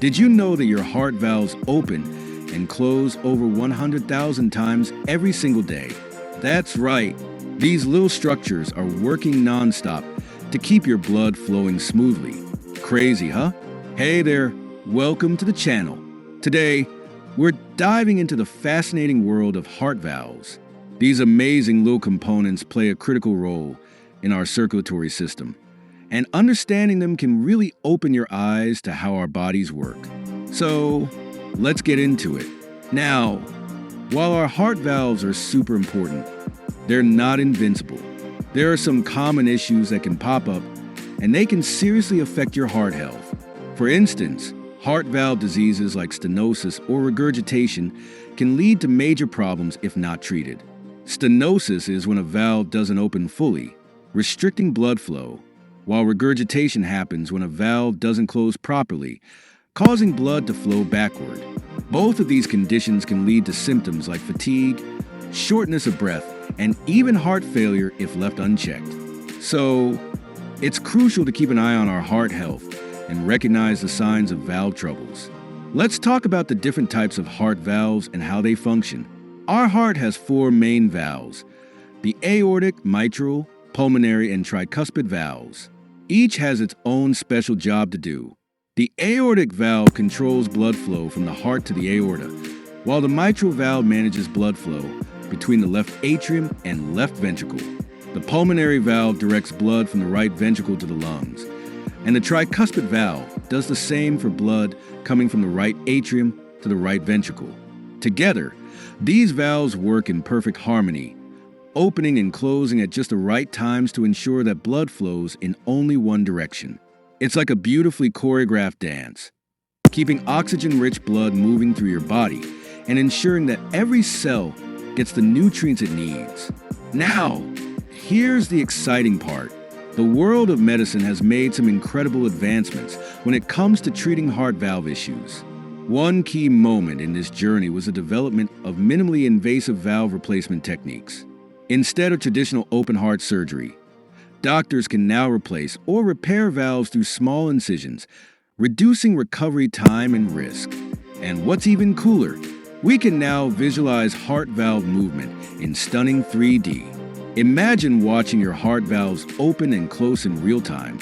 Did you know that your heart valves open and close over 100,000 times every single day? That's right. These little structures are working nonstop to keep your blood flowing smoothly. Crazy, huh? Hey there, welcome to the channel. Today, we're diving into the fascinating world of heart valves. These amazing little components play a critical role in our circulatory system, and understanding them can really open your eyes to how our bodies work. So, let's get into it. Now, while our heart valves are super important, they're not invincible. There are some common issues that can pop up, and they can seriously affect your heart health. For instance, heart valve diseases like stenosis or regurgitation can lead to major problems if not treated. Stenosis is when a valve doesn't open fully, restricting blood flow, while regurgitation happens when a valve doesn't close properly, causing blood to flow backward. Both of these conditions can lead to symptoms like fatigue, shortness of breath, and even heart failure if left unchecked. So, it's crucial to keep an eye on our heart health and recognize the signs of valve troubles. Let's talk about the different types of heart valves and how they function. Our heart has four main valves: the aortic, mitral, pulmonary, and tricuspid valves. Each has its own special job to do. The aortic valve controls blood flow from the heart to the aorta, while the mitral valve manages blood flow between the left atrium and left ventricle. The pulmonary valve directs blood from the right ventricle to the lungs, and the tricuspid valve does the same for blood coming from the right atrium to the right ventricle. Together, these valves work in perfect harmony, opening and closing at just the right times to ensure that blood flows in only one direction. It's like a beautifully choreographed dance, keeping oxygen-rich blood moving through your body and ensuring that every cell gets the nutrients it needs. Now, here's the exciting part. The world of medicine has made some incredible advancements when it comes to treating heart valve issues. One key moment in this journey was the development of minimally invasive valve replacement techniques. Instead of traditional open heart surgery, doctors can now replace or repair valves through small incisions, reducing recovery time and risk. And what's even cooler, we can now visualize heart valve movement in stunning 3D. Imagine watching your heart valves open and close in real time,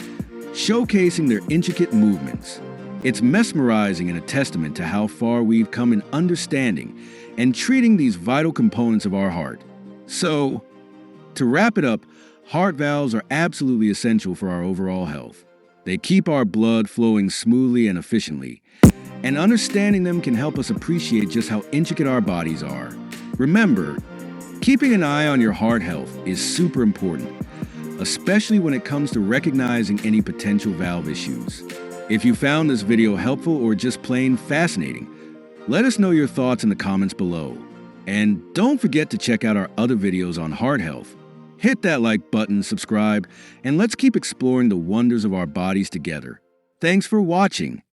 showcasing their intricate movements. It's mesmerizing and a testament to how far we've come in understanding and treating these vital components of our heart. So, to wrap it up, heart valves are absolutely essential for our overall health. They keep our blood flowing smoothly and efficiently, and understanding them can help us appreciate just how intricate our bodies are. Remember, keeping an eye on your heart health is super important, especially when it comes to recognizing any potential valve issues. If you found this video helpful or just plain fascinating, let us know your thoughts in the comments below. And don't forget to check out our other videos on heart health. Hit that like button, subscribe, and let's keep exploring the wonders of our bodies together. Thanks for watching.